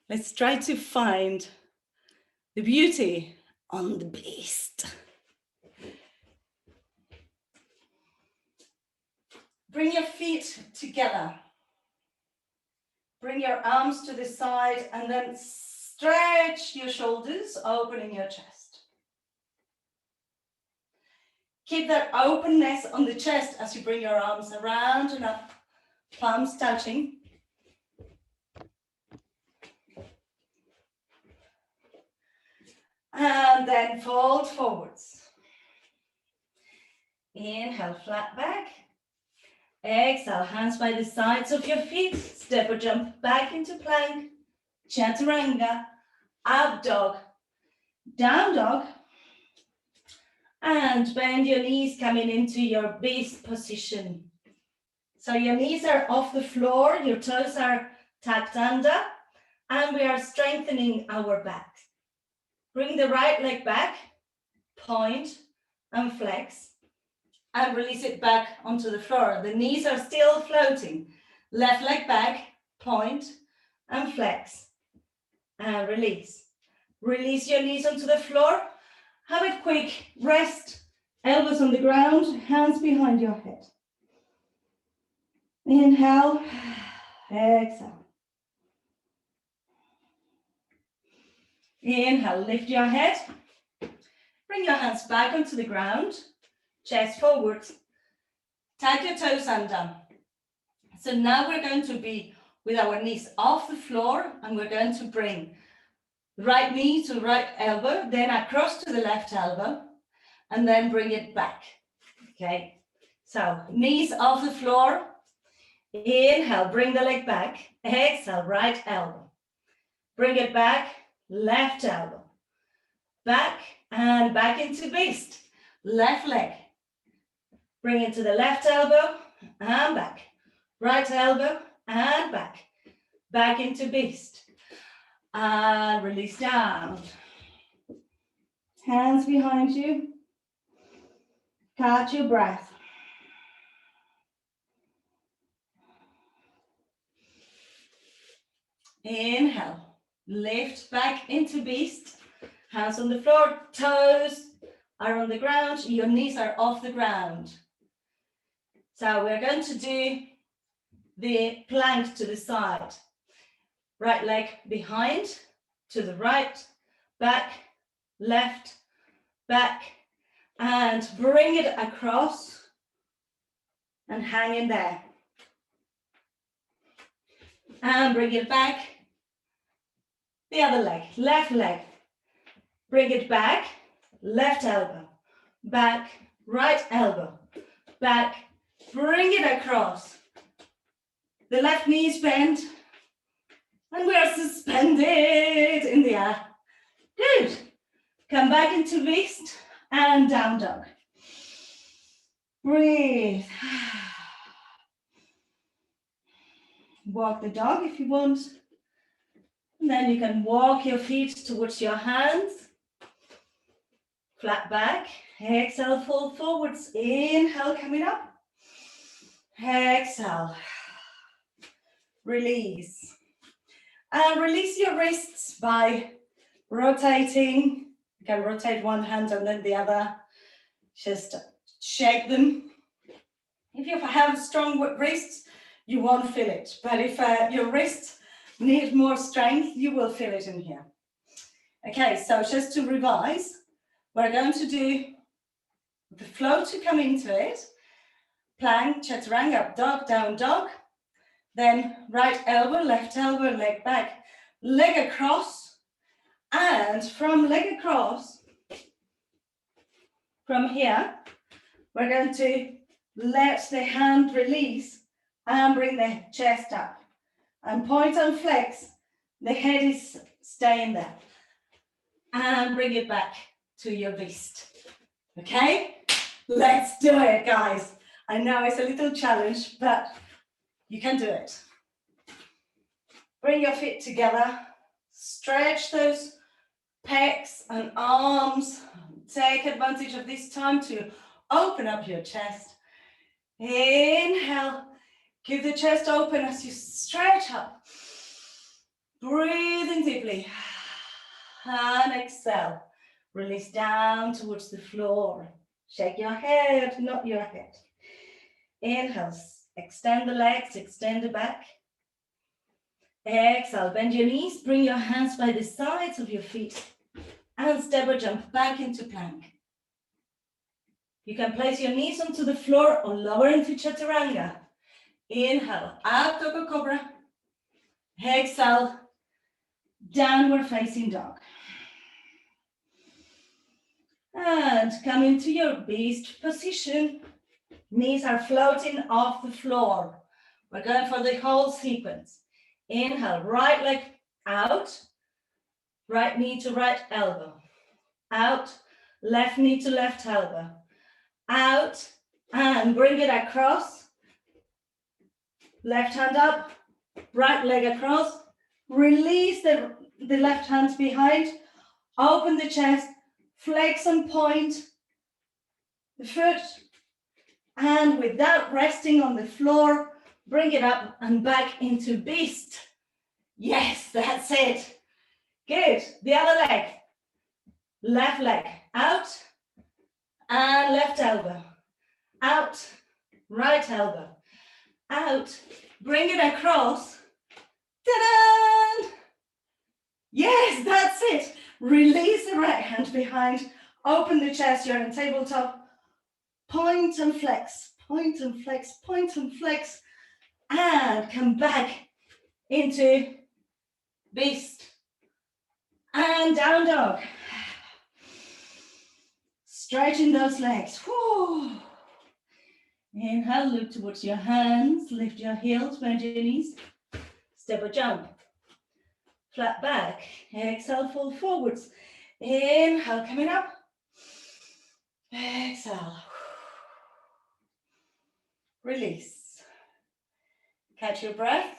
Let's try to find the beauty on the beast. Bring your feet together. Bring your arms to the side and then stretch your shoulders, opening your chest. Keep that openness on the chest as you bring your arms around and up, palms touching. And then fold forwards. Inhale, flat back. Exhale, hands by the sides of your feet. Step or jump back into plank. Chaturanga, up dog, down dog. And bend your knees coming into your beast position. So your knees are off the floor, your toes are tucked under, and we are strengthening our back. Bring the right leg back, point and flex, and release it back onto the floor. The knees are still floating. Left leg back, point and flex, and release. Release your knees onto the floor. Have a quick rest, elbows on the ground, hands behind your head. Inhale, exhale. Inhale, lift your head. Bring your hands back onto the ground, chest forward. Tuck your toes under. So now we're going to be with our knees off the floor, and we're going to bring right knee to right elbow, then across to the left elbow, and then bring it back. Okay, so knees off the floor. Inhale, bring the leg back. Exhale, right elbow. Bring it back, left elbow. Back and back into beast. Left leg. Bring it to the left elbow and back. Right elbow and back. Back into beast. And release down. Hands behind you. Catch your breath. Inhale, lift back into beast. Hands on the floor, toes are on the ground, your knees are off the ground. So we're going to do the plank to the side. Right leg behind, to the right, back, left, back, and bring it across and hang in there. And bring it back. The other leg, left leg. Bring it back, left elbow, back, right elbow, back, bring it across. The left knee is bent, and we are suspended in the air. Good. Come back into beast and down dog. Breathe. Walk the dog if you want. And then you can walk your feet towards your hands. Flat back. Exhale, fold forwards. Inhale, coming up. Exhale. Release. And release your wrists by rotating. You can rotate one hand and then the other. Just shake them. If you have strong wrists, you won't feel it. But if your wrists need more strength, you will feel it in here. Okay, so just to revise, we're going to do the flow to come into it. Plank, chaturanga, up dog, down dog. Then right elbow, left elbow, leg back, leg across. And from leg across, from here, we're going to let the hand release and bring the chest up. And point and flex, the head is staying there. And bring it back to your beast. Okay? Let's do it, guys. I know it's a little challenge, but you can do it. Bring your feet together. Stretch those pecs and arms. Take advantage of this time to open up your chest. Inhale. Keep the chest open as you stretch up. Breathe deeply. And exhale. Release down towards the floor. Shake your head, not your head. Inhale, extend the legs, extend the back. Exhale, bend your knees, bring your hands by the sides of your feet and step or jump back into plank. You can place your knees onto the floor or lower into chaturanga. Inhale, up dog cobra. Exhale, downward facing dog. And come into your beast position. Knees are floating off the floor. We're going for the whole sequence. Inhale, right leg out, right knee to right elbow. Out, left knee to left elbow. Out, and bring it across. Left hand up, right leg across. Release the left hand behind. Open the chest, flex and point the foot. And without resting on the floor, bring it up and back into beast. Yes, that's it. Good. The other leg. Left leg out and left elbow. Out, right elbow. Out. Bring it across. Ta-da! Yes, that's it. Release the right hand behind. Open the chest. You're in tabletop. Point and flex. Point and flex. Point and flex. And come back into beast. And down dog. Stretching those legs. Whew. Inhale, look towards your hands. Lift your heels, bend your knees. Step or jump. Flat back. Exhale, fall forwards. Inhale, coming up. Exhale. Release. Catch your breath.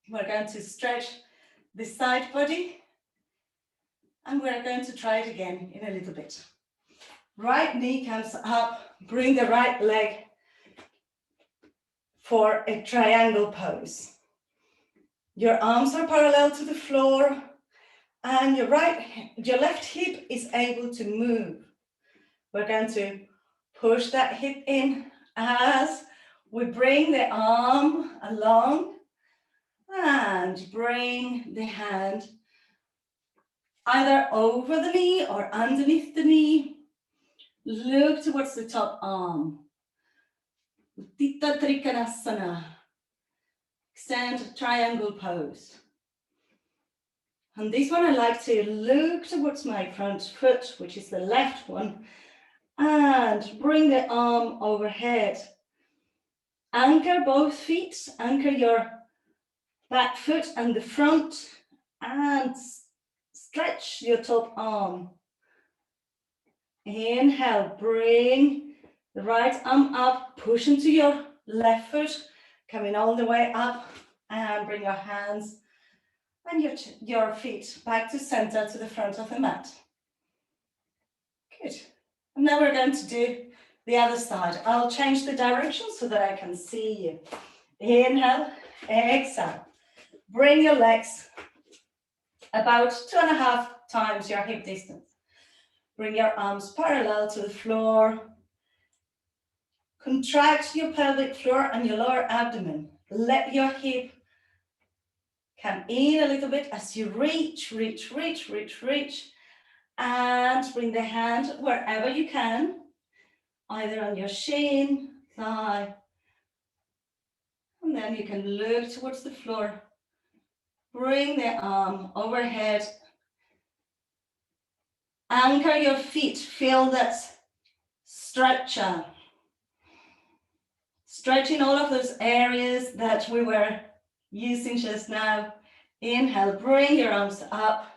We're going to stretch the side body. And we're going to try it again in a little bit. Right knee comes up. Bring the right leg for a triangle pose. Your arms are parallel to the floor. And your left hip is able to move. We're going to push that hip in as we bring the arm along and bring the hand either over the knee or underneath the knee. Look towards the top arm. Utthita Trikonasana. Extend triangle pose. And this one I like to look towards my front foot, which is the left one, and bring the arm overhead. Anchor both feet, anchor your back foot and the front, and stretch your top arm. Inhale, bring the right arm up, push into your left foot, coming all the way up, and bring your hands and your feet back to center, to the front of the mat. Good. And now we're going to do the other side. I'll change the direction so that I can see you. Inhale, exhale. Bring your legs about 2.5 times your hip distance. Bring your arms parallel to the floor. Contract your pelvic floor and your lower abdomen. Let your hip come in a little bit as you reach. And bring the hand wherever you can, either on your shin, thigh. And then you can look towards the floor. Bring the arm overhead. Anchor your feet, feel that stretcher. Stretching all of those areas that we were using just now. Inhale, bring your arms up.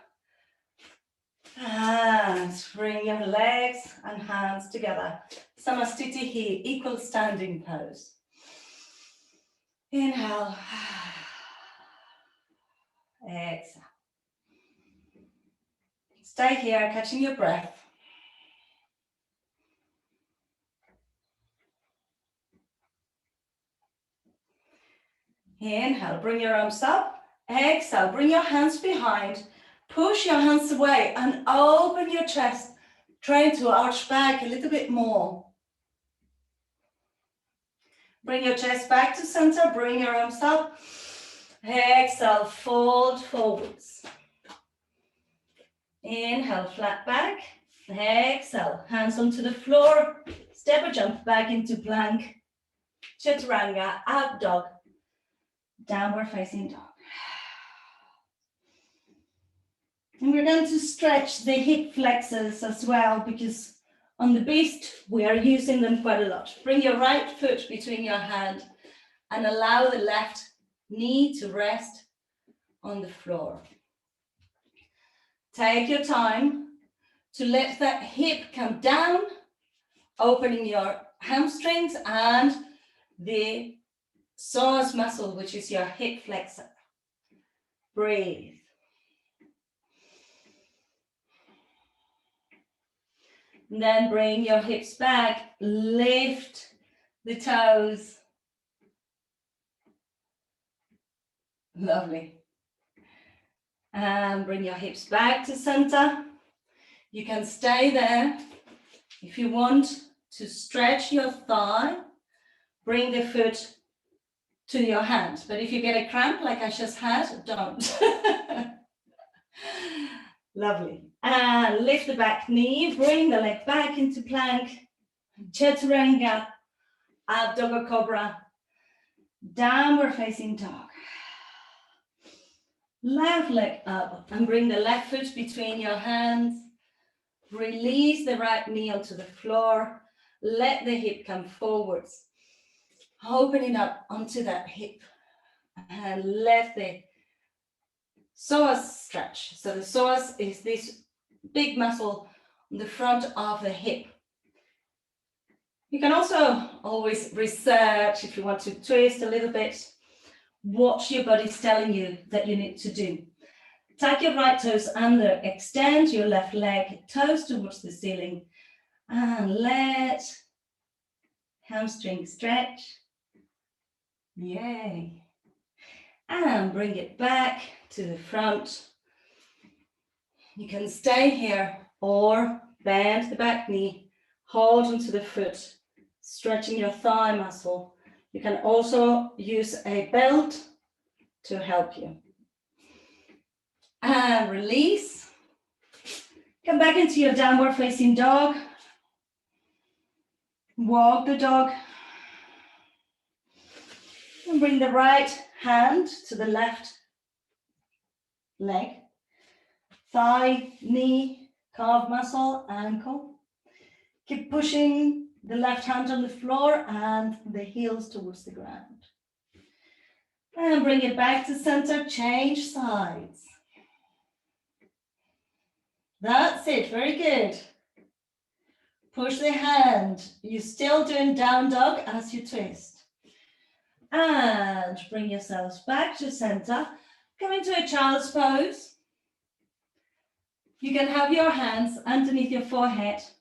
And bring your legs and hands together. Samastiti here, equal standing pose. Inhale. Exhale. Stay here, catching your breath. Inhale, bring your arms up Exhale, bring your hands behind, push your hands away and open your chest. Try to arch back a little bit more. Bring your chest back to center, bring your arms up. Exhale, fold forwards. Inhale, flat back. Exhale, hands onto the floor. Step or jump back into plank. Chaturanga, up dog. Downward facing dog. And we're going to stretch the hip flexors as well, because on the beast, we are using them quite a lot. Bring your right foot between your hand and allow the left knee to rest on the floor. Take your time to let that hip come down, opening your hamstrings and the psoas muscle, which is your hip flexor. Breathe. And then bring your hips back, lift the toes. Lovely. And bring your hips back to center. You can stay there. If you want to stretch your thigh, bring the foot to your hand. But if you get a cramp like I just had, don't. Lovely. And lift the back knee, bring the leg back into plank. Chaturanga, up dog or cobra. Downward facing dog. Left leg up and bring the left foot between your hands. Release the right knee onto the floor. Let the hip come forwards. Open it up onto that hip and let the psoas stretch. So the psoas is this big muscle on the front of the hip. You can also always research, if you want to twist a little bit, what your body's telling you that you need to do. Tuck your right toes under, extend your left leg, toes towards the ceiling, and let hamstring stretch. Yay. And bring it back to the front. You can stay here or bend the back knee, hold onto the foot, stretching your thigh muscle. You can also use a belt to help you. And release. Come back into your downward facing dog. Walk the dog. And bring the right hand to the left leg. Thigh, knee, calf muscle, ankle. Keep pushing the left hand on the floor and the heels towards the ground. And bring it back to center, change sides. That's it, very good. Push the hand. You're still doing down dog as you twist. And bring yourselves back to center. Come into a child's pose. You can have your hands underneath your forehead